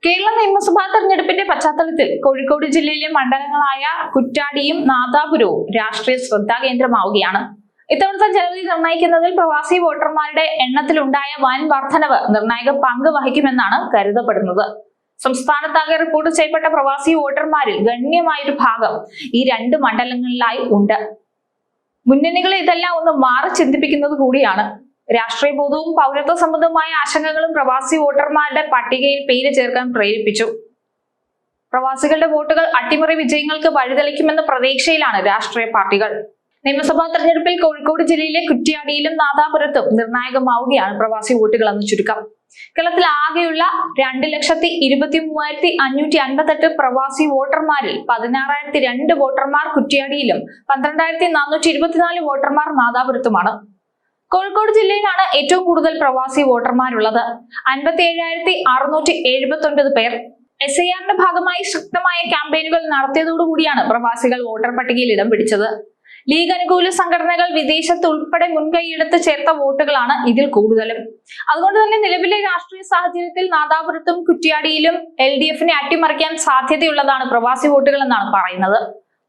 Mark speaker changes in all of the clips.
Speaker 1: കേരള നിയമസഭാ തെരഞ്ഞെടുപ്പിന്റെ പശ്ചാത്തലത്തിൽ കോഴിക്കോട് ജില്ലയിലെ മണ്ഡലങ്ങളായ കുറ്റ്യാടിയും നാദാപുരവും രാഷ്ട്രീയ ശ്രദ്ധാകേന്ദ്രമാവുകയാണ്. ഇത്തവണത്തെ ജനവിധി നിർണ്ണയിക്കുന്നതിൽ പ്രവാസി വോട്ടർമാരുടെ എണ്ണത്തിലുണ്ടായ വൻ വർധനവ് നിർണായക പങ്ക് വഹിക്കുമെന്നാണ് കരുതപ്പെടുന്നത്. സംസ്ഥാനത്താകെ റിപ്പോർട്ട് ചെയ്യപ്പെട്ട പ്രവാസി വോട്ടർമാരിൽ ഗണ്യമായൊരു ഭാഗം ഈ രണ്ട് മണ്ഡലങ്ങളിലായി ഉണ്ട്. മുന്നണികളെ ഇതെല്ലാം ഒന്ന് മാറി ചിന്തിപ്പിക്കുന്നത് കൂടിയാണ്. രാഷ്ട്രീയ ബോധവും പൗരത്വ സംബന്ധമായ ആശങ്കകളും പ്രവാസി വോട്ടർമാരുടെ പട്ടികയിൽ പേര് ചേർക്കാൻ പ്രേരിപ്പിച്ചു. പ്രവാസികളുടെ വോട്ടുകൾ അട്ടിമറി വിജയങ്ങൾക്ക് വഴിതെളിക്കുമെന്ന പ്രതീക്ഷയിലാണ് രാഷ്ട്രീയ പാർട്ടികൾ. നിയമസഭാ തെരഞ്ഞെടുപ്പിൽ കോഴിക്കോട് ജില്ലയിലെ കുറ്റ്യാടിയിലും നാദാപുരത്തും നിർണായകമാവുകയാണ് പ്രവാസി വോട്ടുകൾ എന്ന് ചുരുക്കം. കേരളത്തിൽ ആകെയുള്ള 2,23,558 പ്രവാസി വോട്ടർമാരിൽ 16,002 വോട്ടർമാർ കുറ്റ്യാടിയിലും 12,424 വോട്ടർമാർ നാദാപുരത്തുമാണ്. കോഴിക്കോട് ജില്ലയിലാണ് ഏറ്റവും കൂടുതൽ പ്രവാസി വോട്ടർമാരുള്ളത്. 57,679 പേർ. SIRന്റെ ഭാഗമായി ശക്തമായ ക്യാമ്പയിനുകൾ നടത്തിയതോടുകൂടിയാണ് പ്രവാസികൾ വോട്ടർ പട്ടികയിൽ ഇടം പിടിച്ചത്. ലീഗ് അനുകൂല സംഘടനകൾ വിദേശത്ത് ഉൾപ്പെടെ മുൻകൈയെടുത്ത് ചേർത്ത വോട്ടുകളാണ് ഇതിൽ കൂടുതലും. അതുകൊണ്ട് തന്നെ നിലവിലെ രാഷ്ട്രീയ സാഹചര്യത്തിൽ നാദാപുരത്തും കുറ്റ്യാടിയിലും LDFനെ അട്ടിമറിക്കാൻ സാധ്യതയുള്ളതാണ് പ്രവാസി വോട്ടുകൾ എന്നാണ് പറയുന്നത്.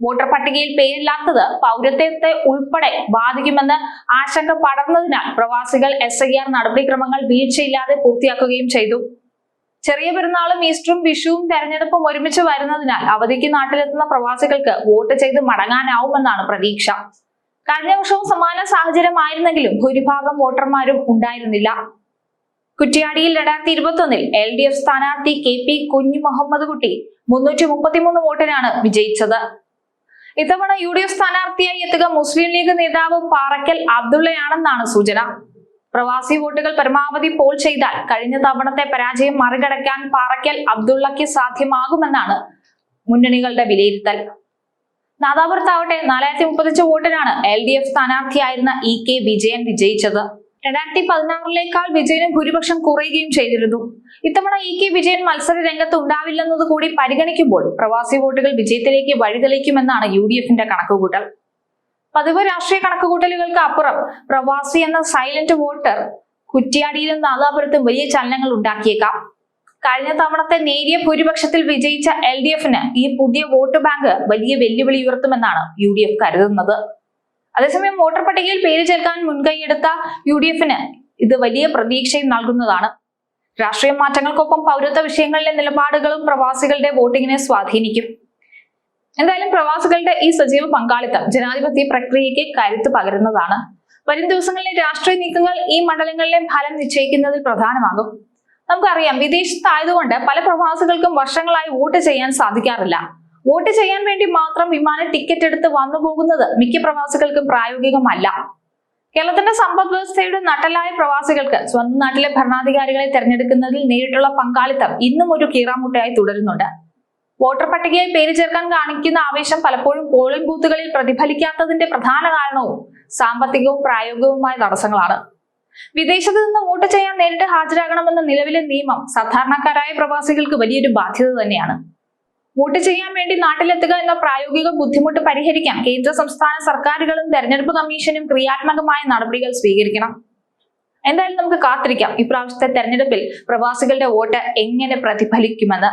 Speaker 1: വോട്ടർ പട്ടികയിൽ പേരില്ലാത്തത് പൗരത്വത്തെ ഉൾപ്പെടെ ബാധിക്കുമെന്ന് ആശങ്ക പടർന്നതിനാൽ പ്രവാസികൾ SIR നടപടിക്രമങ്ങൾ വീഴ്ചയില്ലാതെ പൂർത്തിയാക്കുകയും ചെയ്തു. ചെറിയ പെരുന്നാളും ഈസ്റ്ററും വിഷുവും തെരഞ്ഞെടുപ്പും ഒരുമിച്ച് വരുന്നതിനാൽ അവധിക്ക് നാട്ടിലെത്തുന്ന പ്രവാസികൾക്ക് വോട്ട് ചെയ്ത് മടങ്ങാനാവുമെന്നാണ് പ്രതീക്ഷ. കഴിഞ്ഞ വർഷവും സമാന സാഹചര്യമായിരുന്നെങ്കിലും ഭൂരിഭാഗം വോട്ടർമാരും ഉണ്ടായിരുന്നില്ല. കുറ്റ്യാടിയിൽ 2021 LDF സ്ഥാനാർത്ഥി KP കുഞ്ഞുമുഹമ്മദ് കുട്ടി 333 വോട്ടിനാണ് വിജയിച്ചത്. ഇത്തവണ UDF സ്ഥാനാർത്ഥിയായി എത്തുക മുസ്ലിം ലീഗ് നേതാവ് പാറക്കൽ അബ്ദുള്ളയാണെന്നാണ് സൂചന. പ്രവാസി വോട്ടുകൾ പരമാവധി പോൾ ചെയ്താൽ കഴിഞ്ഞ തവണത്തെ പരാജയം മറികടക്കാൻ പാറക്കൽ അബ്ദുള്ളയ്ക്ക് സാധ്യമാകുമെന്നാണ് മുന്നണികളുടെ വിലയിരുത്തൽ. നാദാപുരത്താവട്ടെ 435 വോട്ടിനാണ് LDF സ്ഥാനാർത്ഥിയായിരുന്ന EK വിജയൻ വിജയിച്ചത്. 2016 വിജയന് ഭൂരിപക്ഷം കുറയുകയും ചെയ്തിരുന്നു. ഇത്തവണ EK വിജയൻ മത്സര രംഗത്ത് ഉണ്ടാവില്ലെന്നത് കൂടി പരിഗണിക്കുമ്പോൾ പ്രവാസി വോട്ടുകൾ വിജയത്തിലേക്ക് വഴിതെളിക്കുമെന്നാണ് UDFന്റെ കണക്കുകൂട്ടൽ. പതിവ് രാഷ്ട്രീയ കണക്കുകൂട്ടലുകൾക്ക് അപ്പുറം പ്രവാസി എന്ന സൈലന്റ് വോട്ടർ കുറ്റ്യാടിയിലും നാദാപുരത്തും വലിയ ചലനങ്ങൾ ഉണ്ടാക്കിയേക്കാം. കഴിഞ്ഞ തവണത്തെ നേരിയ ഭൂരിപക്ഷത്തിൽ വിജയിച്ച LDFന് ഈ പുതിയ വോട്ട് ബാങ്ക് വലിയ വെല്ലുവിളി ഉയർത്തുമെന്നാണ് UDF കരുതുന്നത്. അതേസമയം വോട്ടർ പട്ടികയിൽ പേര് ചേർക്കാൻ മുൻകൈയെടുത്ത UDFന് ഇത് വലിയ പ്രതീക്ഷയും നൽകുന്നതാണ്. രാഷ്ട്രീയ മാറ്റങ്ങൾക്കൊപ്പം പൗരത്വ വിഷയങ്ങളിലെ നിലപാടുകളും പ്രവാസികളുടെ വോട്ടിങ്ങിനെ സ്വാധീനിക്കും. എന്തായാലും പ്രവാസികളുടെ ഈ സജീവ പങ്കാളിത്തം ജനാധിപത്യ പ്രക്രിയയ്ക്ക് കരുത്ത് പകരുന്നതാണ്. വരും ദിവസങ്ങളിലെ രാഷ്ട്രീയ നീക്കങ്ങൾ ഈ മണ്ഡലങ്ങളിലെ ഫലം നിശ്ചയിക്കുന്നതിൽ പ്രധാനമാകും. നമുക്കറിയാം, വിദേശത്തായതുകൊണ്ട് പല പ്രവാസികൾക്കും വർഷങ്ങളായി വോട്ട് ചെയ്യാൻ സാധിക്കാറില്ല. വോട്ട് ചെയ്യാൻ വേണ്ടി മാത്രം വിമാന ടിക്കറ്റ് എടുത്ത് വന്നു പോകുന്നത് മിക്ക പ്രവാസികൾക്കും പ്രായോഗികമല്ല. കേരളത്തിന്റെ സമ്പദ് വ്യവസ്ഥയുടെ നട്ടലായ പ്രവാസികൾക്ക് സ്വന്തം നാട്ടിലെ ഭരണാധികാരികളെ തെരഞ്ഞെടുക്കുന്നതിൽ നേരിട്ടുള്ള പങ്കാളിത്തം ഇന്നും ഒരു കീറാമുട്ടയായി തുടരുന്നുണ്ട്. വോട്ടർ പട്ടികയിൽ പേര് ചേർക്കാൻ കാണിക്കുന്ന ആവേശം പലപ്പോഴും പോളിംഗ് ബൂത്തുകളിൽ പ്രതിഫലിക്കാത്തതിന്റെ പ്രധാന കാരണവും സാമ്പത്തികവും പ്രായോഗികവുമായ തടസ്സങ്ങളാണ്. വിദേശത്ത് നിന്ന് വോട്ട് ചെയ്യാൻ നേരിട്ട് ഹാജരാകണമെന്ന നിലവിലെ നിയമം സാധാരണക്കാരായ പ്രവാസികൾക്ക് വലിയൊരു ബാധ്യത തന്നെയാണ്. വോട്ട് ചെയ്യാൻ വേണ്ടി നാട്ടിലെത്തുക എന്ന പ്രായോഗിക ബുദ്ധിമുട്ട് പരിഹരിക്കാൻ കേന്ദ്ര സംസ്ഥാന സർക്കാരുകളും തെരഞ്ഞെടുപ്പ് കമ്മീഷനും ക്രിയാത്മകമായ നടപടികൾ സ്വീകരിക്കണം. എന്തായാലും നമുക്ക് കാത്തിരിക്കാം ഇപ്രാവശ്യത്തെ തെരഞ്ഞെടുപ്പിൽ പ്രവാസികളുടെ വോട്ട് എങ്ങനെ പ്രതിഫലിക്കുമെന്ന്.